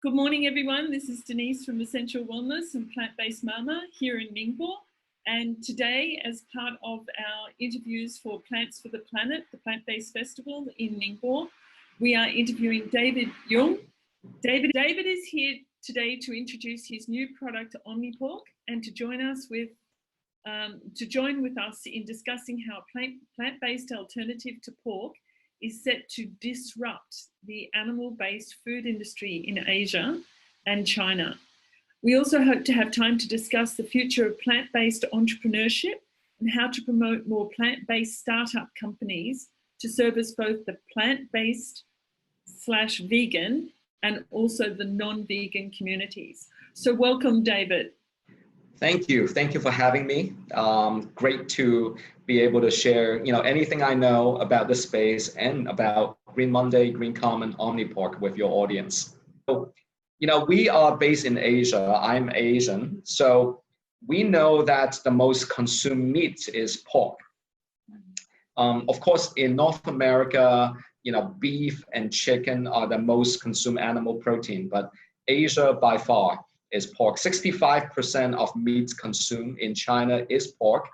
Good morning, everyone. This is Denise from Essential Wellness and Plant-Based Mama here in Ningbo. And today, as part of our interviews for Plants for the Planet, the Plant-Based Festival in Ningbo, we are interviewing David Jung. David is here today to introduce his new product, Omnipork, and to join with us in discussing how plant-based alternative to pork is set to disrupt the animal-based food industry in Asia and China. We also hope to have time to discuss the future of plant-based entrepreneurship and how to promote more plant-based startup companies to service both the plant-based / vegan and also the non-vegan communities. So welcome, David. Thank you. Thank you for having me. Great to be able to share, anything I know about this space and about Green Monday, Green Common, Omnipork with your audience. So, we are based in Asia. I'm Asian. So we know that the most consumed meat is pork. Of course, in North America, beef and chicken are the most consumed animal protein, but Asia by far is pork. 65% of meat consumed in China is pork.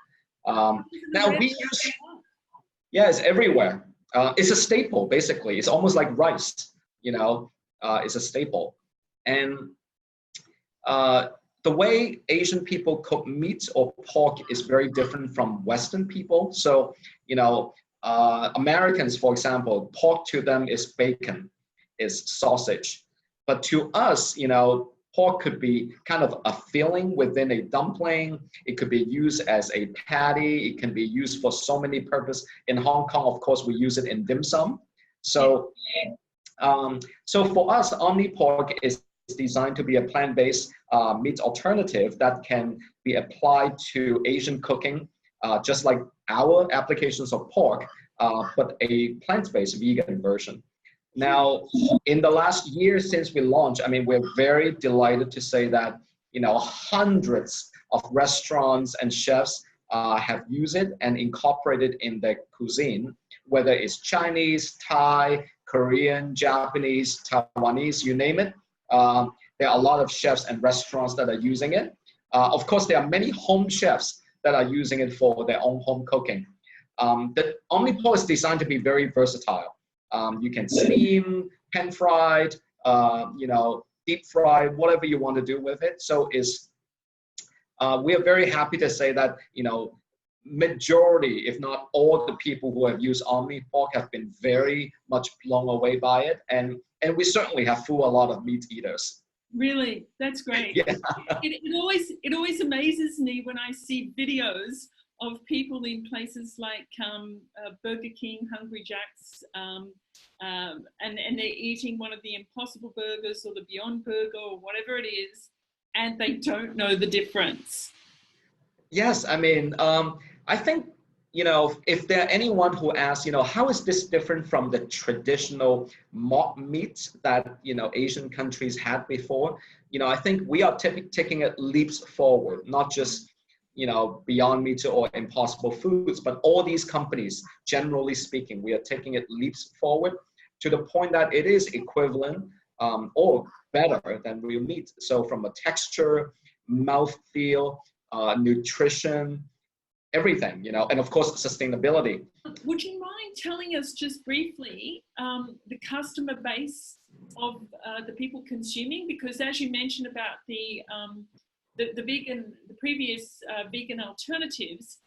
Now we use, it's everywhere. It's a staple, basically. It's almost like rice, it's a staple. And the way Asian people cook meat or pork is very different from Western people. So, Americans, for example, pork to them is bacon, is sausage. But to us, pork could be kind of a filling within a dumpling. It could be used as a patty. It can be used for so many purposes. In Hong Kong, of course, we use it in dim sum. So, so for us, Omnipork is designed to be a plant-based meat alternative that can be applied to Asian cooking, just like our applications of pork, but a plant-based vegan version. Now, in the last year since we launched, we're very delighted to say that, hundreds of restaurants and chefs have used it and incorporated in their cuisine, whether it's Chinese, Thai, Korean, Japanese, Taiwanese, you name it. There are a lot of chefs and restaurants that are using it. Of course, there are many home chefs that are using it for their own home cooking. The Omnipork is designed to be very versatile. You can steam, pan fried, deep fry, whatever you want to do with it. So we are very happy to say that, majority, if not all the people who have used Omnipork have been very much blown away by it. And we certainly have fooled a lot of meat eaters. Really? That's great. Yeah. It always amazes me when I see videos of people in places like Burger King, Hungry Jack's, and they're eating one of the Impossible Burgers or the Beyond Burger or whatever it is, and they don't know the difference. Yes, I think, if there anyone who asks, how is this different from the traditional mock meat that, Asian countries had before, I think we are taking it leaps forward, not just Beyond Meat or Impossible Foods, but all these companies, generally speaking, we are taking it leaps forward to the point that it is equivalent or better than real meat. So from a texture, mouthfeel, nutrition, everything, and of course, sustainability. Would you mind telling us just briefly the customer base of the people consuming? Because as you mentioned about the previous vegan alternatives,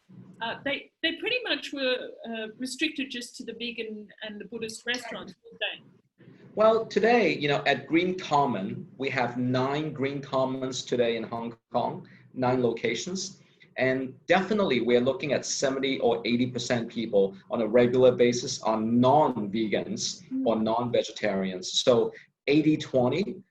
they pretty much were restricted just to the vegan and the Buddhist restaurants, weren't they? Well, today, at Green Common, we have 9 Green Commons today in Hong Kong, 9 locations. And definitely we're looking at 70 or 80% people on a regular basis on non-vegans or non-vegetarians. So 80-20.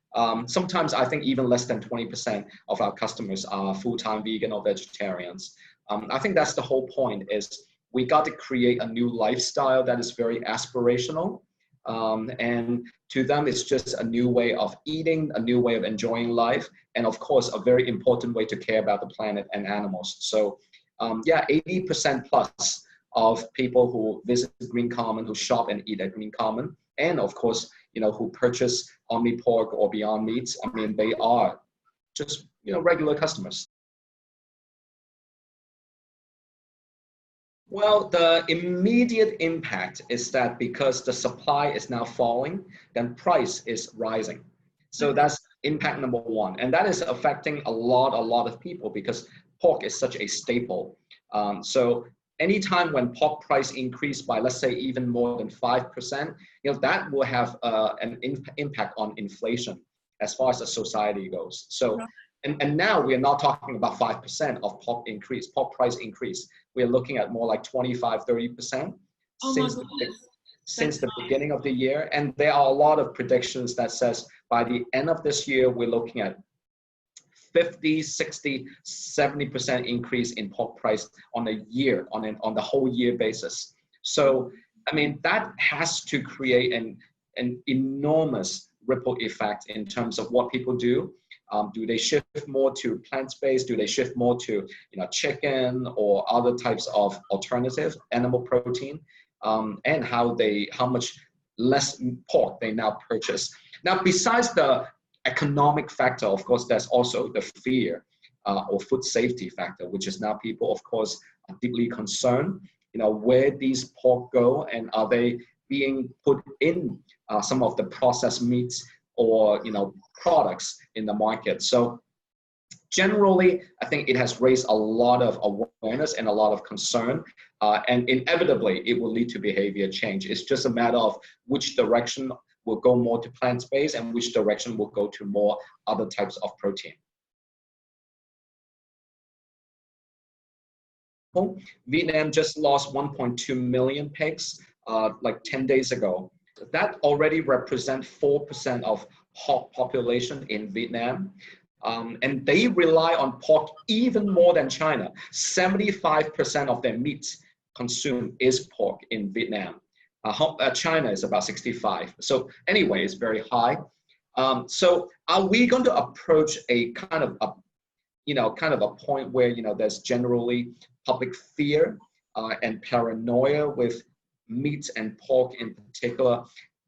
Sometimes I think even less than 20% of our customers are full-time vegan or vegetarians. I think that's the whole point, is we got to create a new lifestyle that is very aspirational. And to them, it's just a new way of eating, a new way of enjoying life, and of course, a very important way to care about the planet and animals. So 80% plus of people who visit Green Common, who shop and eat at Green Common, and of course, who purchase Omnipork or Beyond Meats, I mean, they are just, regular customers. Well, the immediate impact is that because the supply is now falling, then price is rising. So that's impact number one. And that is affecting a lot of people because pork is such a staple. So anytime when pork price increase by, let's say, even more than 5%, that will have an impact on inflation as far as the society goes. So, and now we are not talking about 5% of pork price increase. We are looking at more like 25, 30% since the beginning of the year. And there are a lot of predictions that says by the end of this year, we're looking at 50, 60, 70% increase in pork price on a year, on the whole year basis. So, I mean, that has to create an enormous ripple effect in terms of what people do. Do they shift more to plant-based? Do they shift more to chicken or other types of alternative animal protein? And how much less pork they now purchase. Now, besides the economic factor, of course, there's also the fear or food safety factor, which is now people, of course, are deeply concerned, where these pork go and are they being put in some of the processed meats or, products in the market. So generally, I think it has raised a lot of awareness and a lot of concern, and inevitably it will lead to behavior change. It's just a matter of which direction will go more to plant-based and which direction will go to more other types of protein. Vietnam just lost 1.2 million pigs like 10 days ago. That already represents 4% of hog population in Vietnam. And they rely on pork even more than China. 75% of their meat consumed is pork in Vietnam. China is about 65. So anyway, it's very high. So are we going to approach a kind of a point where there's generally public fear and paranoia with meat and pork in particular?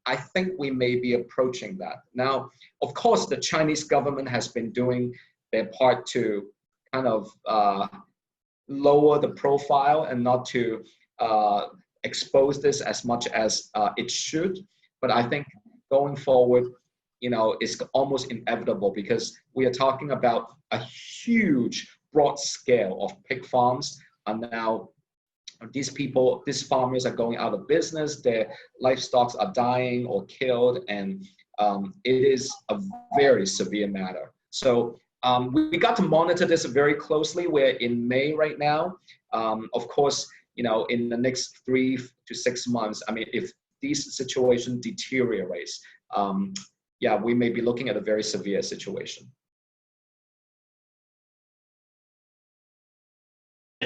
I think we may be approaching that. Now, of course, the Chinese government has been doing their part to kind of lower the profile and not to expose this as much as it should. But I think going forward, it's almost inevitable because we are talking about a huge, broad scale of pig farms are now. These farmers are going out of business, their livestock are dying or killed, and it is a very severe matter. So we got to monitor this very closely. We're in May right now. Of course, in the next 3 to 6 months, I mean, if these situation deteriorates, we may be looking at a very severe situation.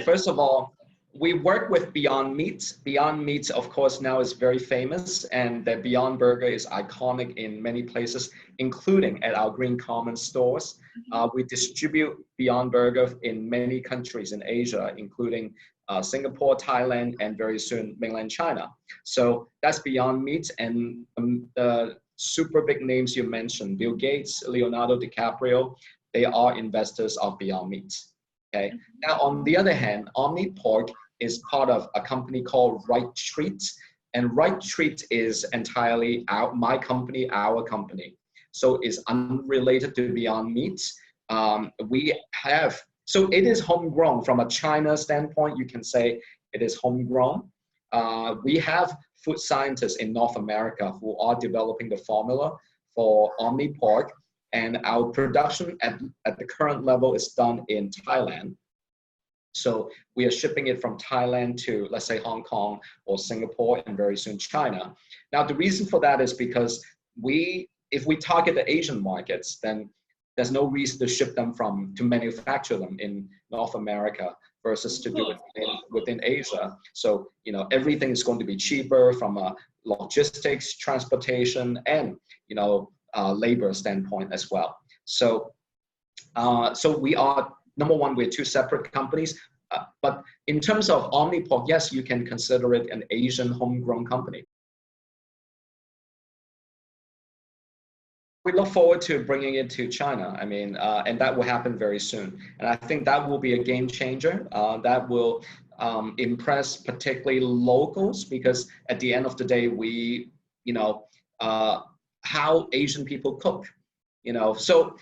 First of all, we work with Beyond Meat. Beyond Meat, of course, now is very famous, and the Beyond Burger is iconic in many places, including at our Green Commons stores. We distribute Beyond Burger in many countries in Asia, including Singapore, Thailand, and very soon mainland China. So that's Beyond Meat, and the super big names you mentioned, Bill Gates, Leonardo DiCaprio, they are investors of Beyond Meat. Okay. Now, on the other hand, Omnipork is part of a company called Right Treat, and Right Treat is entirely my company, our company. So it's unrelated to Beyond Meat. So it is homegrown from a China standpoint. You can say it is homegrown. We have food scientists in North America who are developing the formula for Omnipork. And our production at the current level is done in Thailand. So we are shipping it from Thailand to, let's say, Hong Kong or Singapore and very soon China. Now, the reason for that is because if we target the Asian markets, then there's no reason to ship them to manufacture them in North America versus to do it within Asia. So, everything is going to be cheaper from a logistics, transportation, and, labor standpoint as well. So, so we are, number one, we're two separate companies, but in terms of Omnipork, yes, you can consider it an Asian homegrown company. We look forward to bringing it to China. I mean, and that will happen very soon. And I think that will be a game changer. That will impress particularly locals, because at the end of the day, you know, how Asian people cook, So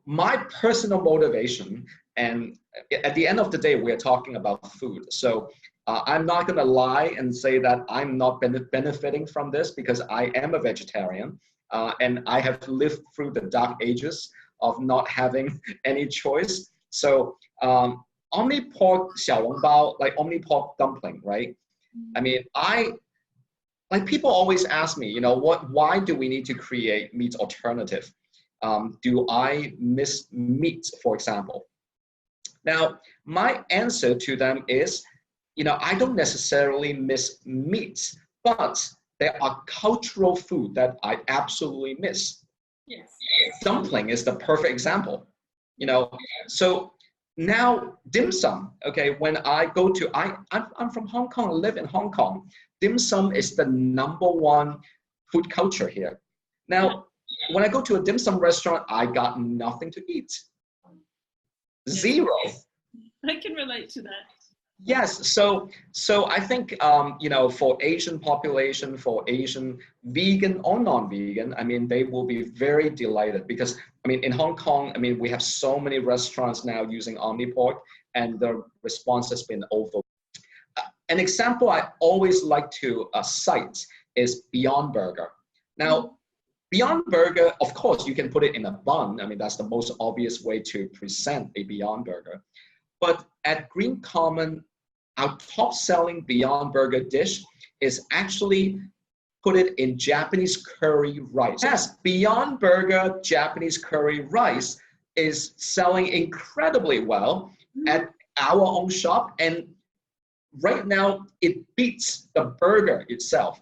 my personal motivation, and at the end of the day, we're talking about food. So I'm not going to lie and say that I'm not benefiting from this, because I am a vegetarian. And I have lived through the dark ages of not having any choice. So Omnipork xiaolongbao, like Omnipork dumpling, right? I mean, like people always ask me, why do we need to create meat alternative? Do I miss meat, for example? Now, my answer to them is, I don't necessarily miss meat, but there are cultural food that I absolutely miss. Yes. Dumpling is the perfect example. So now dim sum, okay, when I go to, I'm from Hong Kong, I live in Hong Kong. Dim sum is the #1 food culture here. Now, when I go to a dim sum restaurant, I got nothing to eat. Zero. I can relate to that. Yes, so I think for Asian population, for Asian vegan or non-vegan, I mean they will be very delighted, because I mean in Hong Kong, I mean we have so many restaurants now using Omnipork, and the response has been overwhelming. An example I always like to cite is Beyond Burger. Now, Beyond Burger, of course, you can put it in a bun. I mean that's the most obvious way to present a Beyond Burger. But at Green Common, our top-selling Beyond Burger dish is actually put it in Japanese curry rice. Yes, Beyond Burger Japanese curry rice is selling incredibly well at our own shop, and right now it beats the burger itself.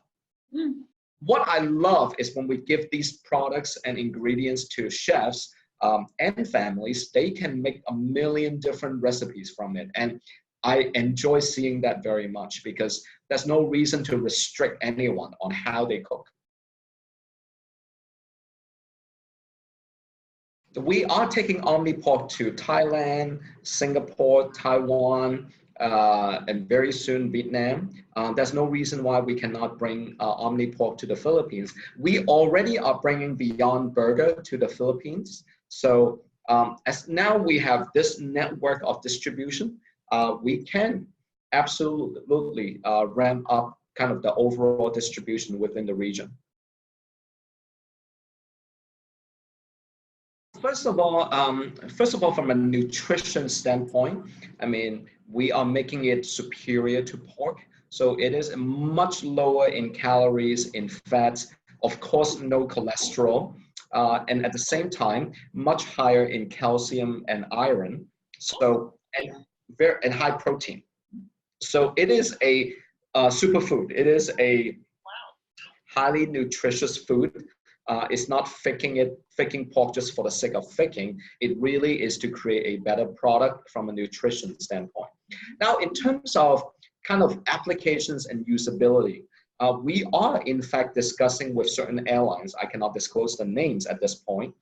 What I love is when we give these products and ingredients to chefs and families, they can make a million different recipes from it. And I enjoy seeing that very much, because there's no reason to restrict anyone on how they cook. We are taking Omnipork to Thailand, Singapore, Taiwan, and very soon Vietnam. There's no reason why we cannot bring Omnipork to the Philippines. We already are bringing Beyond Burger to the Philippines. So as now we have this network of distribution, we can absolutely ramp up kind of the overall distribution within the region. First of all, from a nutrition standpoint, I mean, we are making it superior to pork. So it is much lower in calories, in fats, of course, no cholesterol, and at the same time, much higher in calcium and iron. So, and high protein. So it is a superfood. It is a highly nutritious food. It's not faking pork just for the sake of faking. It really is to create a better product from a nutrition standpoint. Now, in terms of kind of applications and usability, we are in fact discussing with certain airlines. I cannot disclose the names at this point.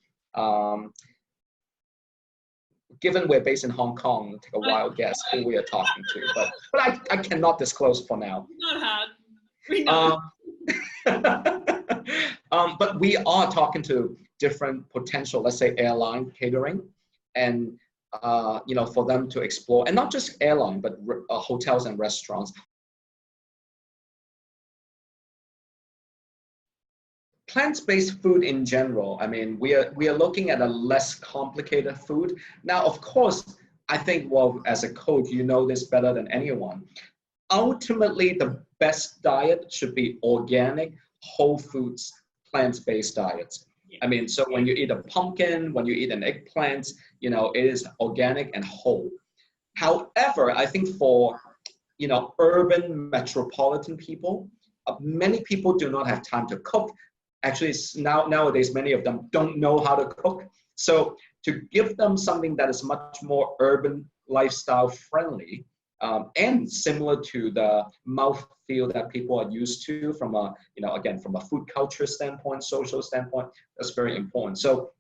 Given we're based in Hong Kong, take a wild guess who we are talking to, but I cannot disclose for now. Not hard. We know. But we are talking to different potential, let's say, airline catering, and for them to explore, and not just airline, but hotels and restaurants. Plant-based food in general, I mean, we are looking at a less complicated food. Now, of course, I think, well, as a coach, you know this better than anyone. Ultimately, the best diet should be organic, whole foods, plant-based diets. I mean, so when you eat a pumpkin, when you eat an eggplant, it is organic and whole. However, I think for, urban metropolitan people, many people do not have time to cook. Actually, nowadays, many of them don't know how to cook. So to give them something that is much more urban lifestyle friendly, and similar to the mouthfeel that people are used to from a, again, from a food culture standpoint, social standpoint, that's very important. So,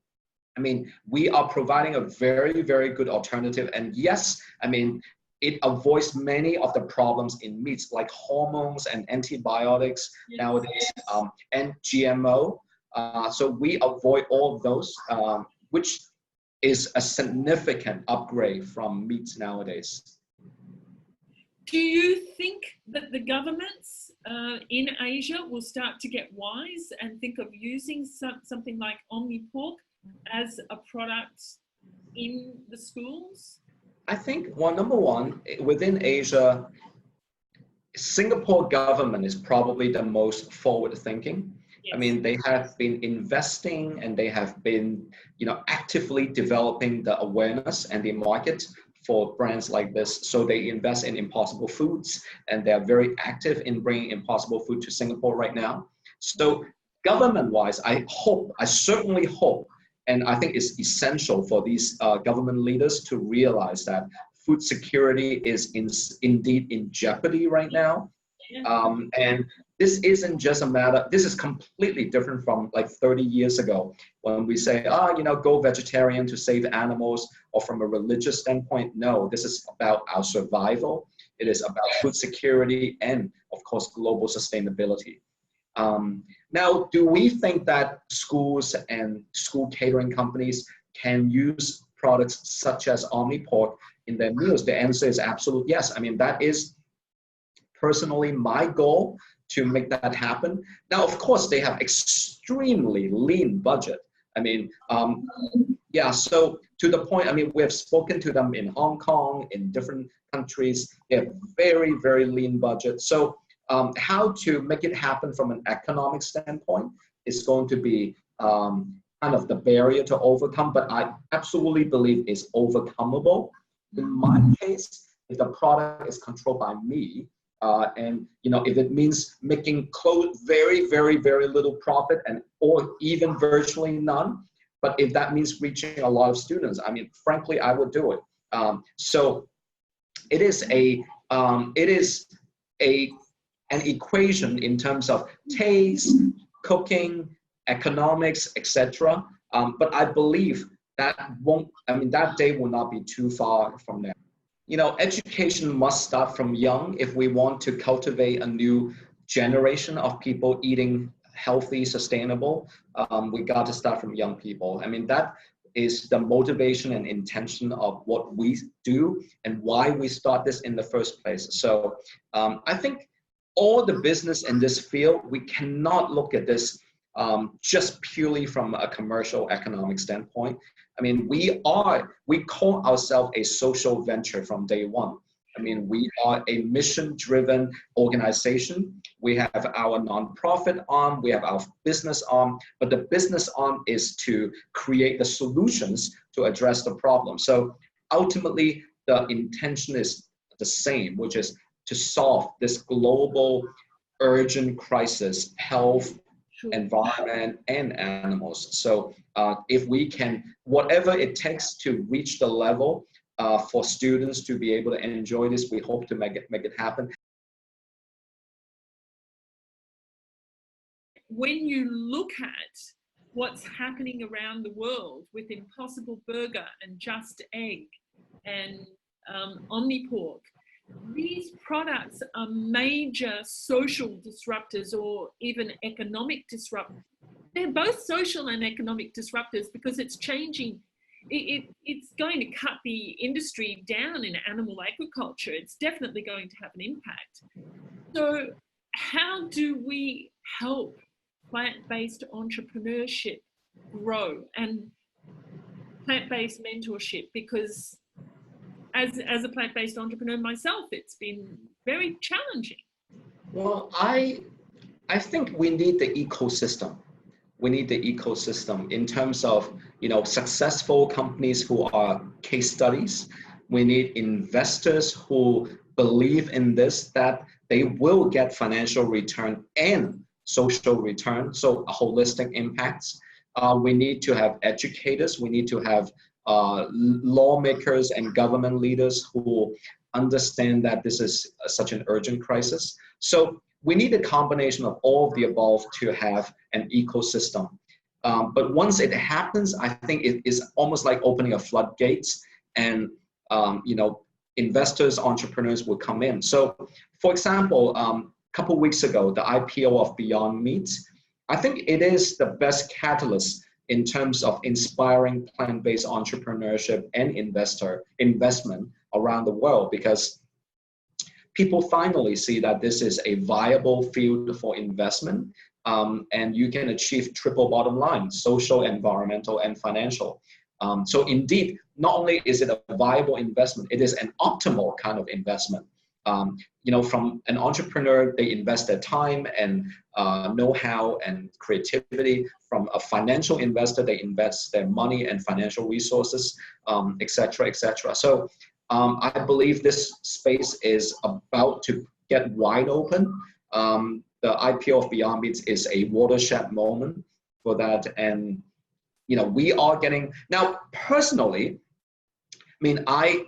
I mean, we are providing a very, very good alternative. And yes, I mean, it avoids many of the problems in meats like hormones and antibiotics nowadays, and GMO. So we avoid all of those, which is a significant upgrade from meats nowadays. Do you think that the governments in Asia will start to get wise and think of using something like Omnipork as a product in the schools? I think, well, number one, within Asia, Singapore government is probably the most forward-thinking. Yes. I mean, they have been investing and they have been, actively developing the awareness and the market for brands like this. So they invest in Impossible Foods, and they're very active in bringing Impossible Food to Singapore right now. So government-wise, I certainly hope, and I think it's essential for these government leaders to realize that food security is indeed in jeopardy right now. And this isn't just a matter, this is completely different from like 30 years ago when we say, go vegetarian to save animals, or from a religious standpoint. No, this is about our survival. It is about food security and, of course, global sustainability. Now, do we think that schools and school catering companies can use products such as Omnipork in their meals? The answer is absolute yes. I mean, that is personally my goal to make that happen. Now, of course, they have extremely lean budget. I mean, so to the point, I mean, we have spoken to them in Hong Kong, in different countries. They have very, very lean budget. So how to make it happen from an economic standpoint is going to be kind of the barrier to overcome, but I absolutely believe it's overcomable. In my case, if the product is controlled by me, and if it means making very, very, very little profit, or even virtually none, but if that means reaching a lot of students, I mean, frankly, I would do it. So it is an equation in terms of taste, cooking, economics, etc. But I believe that that day will not be too far from there. Education must start from young if we want to cultivate a new generation of people eating healthy, sustainable. We got to start from young people. I mean, that is the motivation and intention of what we do and why we start this in the first place. So I think all the business in this field, we cannot look at this just purely from a commercial economic standpoint. I mean, we call ourselves a social venture from day one. I mean, we are a mission-driven organization. We have our nonprofit arm, we have our business arm, but the business arm is to create the solutions to address the problem. So ultimately, the intention is the same, which is to solve this global urgent crisis, health, environment, and animals. So if we can, whatever it takes to reach the level for students to be able to enjoy this, we hope to make it happen. When you look at what's happening around the world with Impossible Burger and Just Egg and Omnipork, these products are major social disruptors or even economic disruptors. They're both social and economic disruptors because it's changing. It's going to cut the industry down in animal agriculture. It's definitely going to have an impact. So how do we help plant-based entrepreneurship grow and plant-based mentorship? Because as a plant-based entrepreneur myself, it's been very challenging. Well, I think we need the ecosystem. We need the ecosystem in terms of, successful companies who are case studies. We need investors who believe in this, that they will get financial return and social return, so holistic impacts. We need to have educators. We need to have lawmakers and government leaders who understand that this is such an urgent crisis. So we need a combination of all of the above to have an ecosystem. But once it happens, I think it is almost like opening a floodgates, and investors, entrepreneurs will come in. So, for example, a couple of weeks ago, the IPO of Beyond Meat, I think it is the best catalyst in terms of inspiring plant-based entrepreneurship and investment around the world, because people finally see that this is a viable field for investment, and you can achieve triple bottom line: social, environmental, and financial. So indeed, not only is it a viable investment, it is an optimal kind of investment. From an entrepreneur, they invest their time and know-how and creativity. From a financial investor, they invest their money and financial resources, et cetera, et cetera. So I believe this space is about to get wide open. The IPO of Beyond Meat is a watershed moment for that. And, we are getting, now personally, I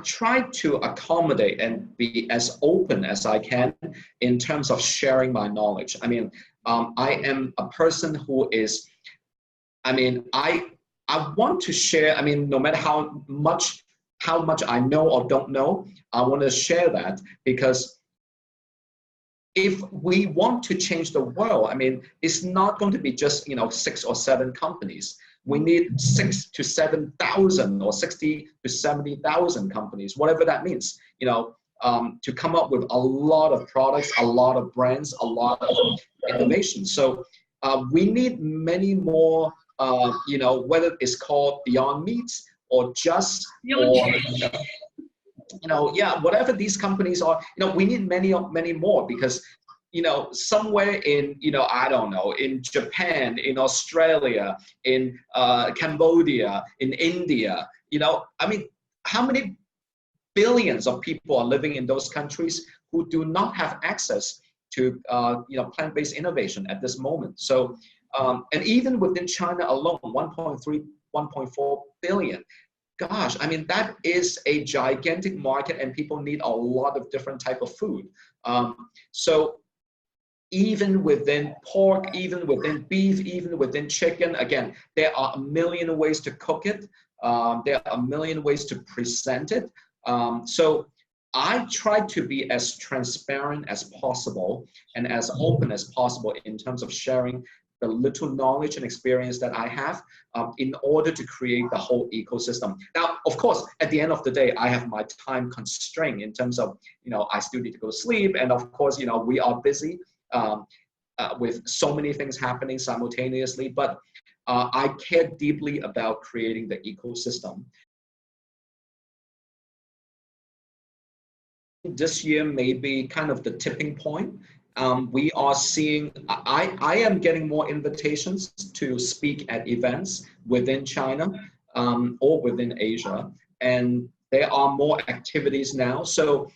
try to accommodate and be as open as I can in terms of sharing my knowledge. I am a person who is, I want to share, no matter how much I know or don't know, I want to share that, because if we want to change the world, it's not going to be just 6 or 7 companies. We need 6,000 to 7,000 or 60,000 to 70,000 companies, whatever that means, to come up with a lot of products, a lot of brands, a lot of innovation. So we need many more, whether it's called Beyond Meat or Just, whatever these companies are, we need many more, because somewhere in, I don't know, in Japan, in Australia, in Cambodia, in India, how many billions of people are living in those countries who do not have access to, plant-based innovation at this moment. So, and even within China alone, 1.3, 1.4 billion. Gosh, that is a gigantic market, and people need a lot of different type of food. So even within pork, even within beef, even within chicken, again, there are a million ways to cook it. There are a million ways to present it. So I try to be as transparent as possible and as open as possible in terms of sharing the little knowledge and experience that I have, in order to create the whole ecosystem. Now, of course, at the end of the day, I have my time constraint in terms of, I still need to go to sleep. And of course, we are busy with so many things happening simultaneously, but I care deeply about creating the ecosystem. This year may be kind of the tipping point. We are seeing, I am getting more invitations to speak at events within China or within Asia, and there are more activities now. So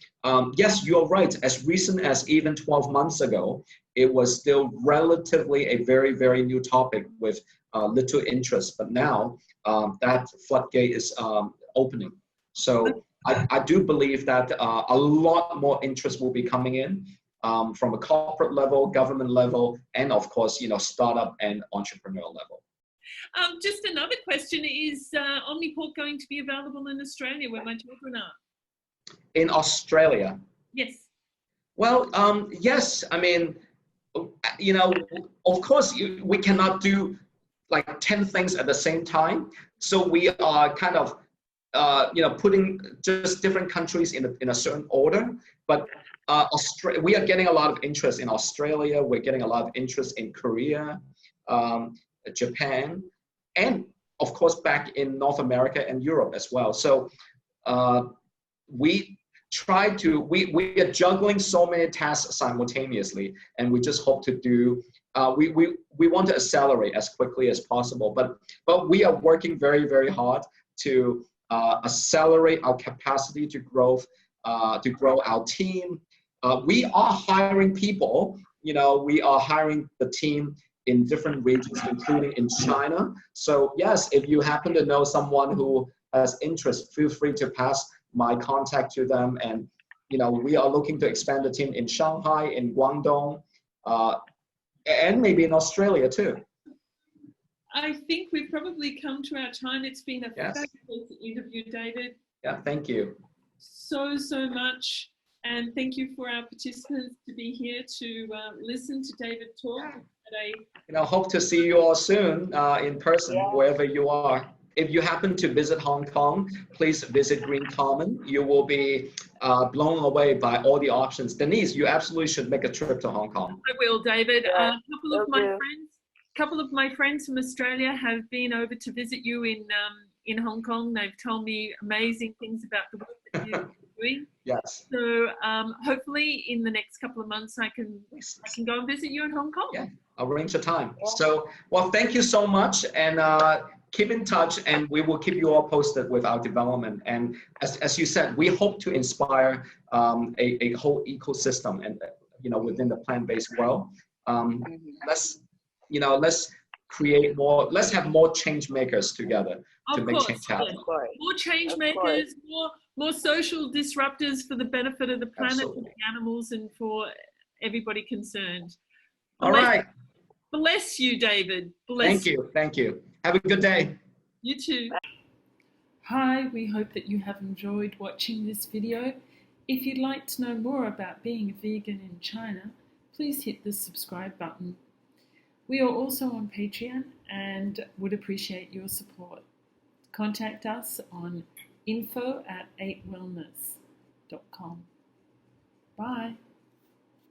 yes, you're right. As recent as even 12 months ago, it was still relatively a very, very new topic with little interest. But now that floodgate is opening. So I do believe that a lot more interest will be coming in. From a corporate level, government level, and of course, startup and entrepreneur level. Just another question, is Omnipork going to be available in Australia, where my children are? In Australia? Yes. Well, yes. Of course, we cannot do like 10 things at the same time. So we are kind of, putting just different countries in a certain order. But we are getting a lot of interest in Australia. We're getting a lot of interest in Korea, Japan, and of course back in North America and Europe as well. So we are juggling so many tasks simultaneously, and we just hope to do. We want to accelerate as quickly as possible, but we are working very, very hard to accelerate our capacity to grow our team. We are hiring people, we are hiring the team in different regions, including in China. So yes, if you happen to know someone who has interest, feel free to pass my contact to them. And we are looking to expand the team in Shanghai, in Guangdong, and maybe in Australia too. I think we've probably come to our time. It's been a Yes. fabulous interview, David. Yeah, thank you. So much. And thank you for our participants to be here to listen to David talk at a... Hope to see you all soon in person, wherever you are. If you happen to visit Hong Kong, please visit Green Common. You will be blown away by all the options. Denise, you absolutely should make a trip to Hong Kong. I will, David. Yeah, couple of my friends from Australia have been over to visit you in Hong Kong. They've told me amazing things about the work that you're doing. Yes. So hopefully in the next couple of months I can go and visit you in Hong Kong. Yeah, arrange a time. So, well, thank you so much, and keep in touch, and we will keep you all posted with our development. And as you said, we hope to inspire a whole ecosystem, and within the plant-based world. Let's create more. Let's have more change makers together to make change happen. More change makers, more social disruptors for the benefit of the planet, for the animals, and for everybody concerned. All right. Bless you, David. Bless you. Thank you. Have a good day. You too. Hi, we hope that you have enjoyed watching this video. If you'd like to know more about being a vegan in China, please hit the subscribe button. We are also on Patreon and would appreciate your support. Contact us on info@8wellness.com. Bye.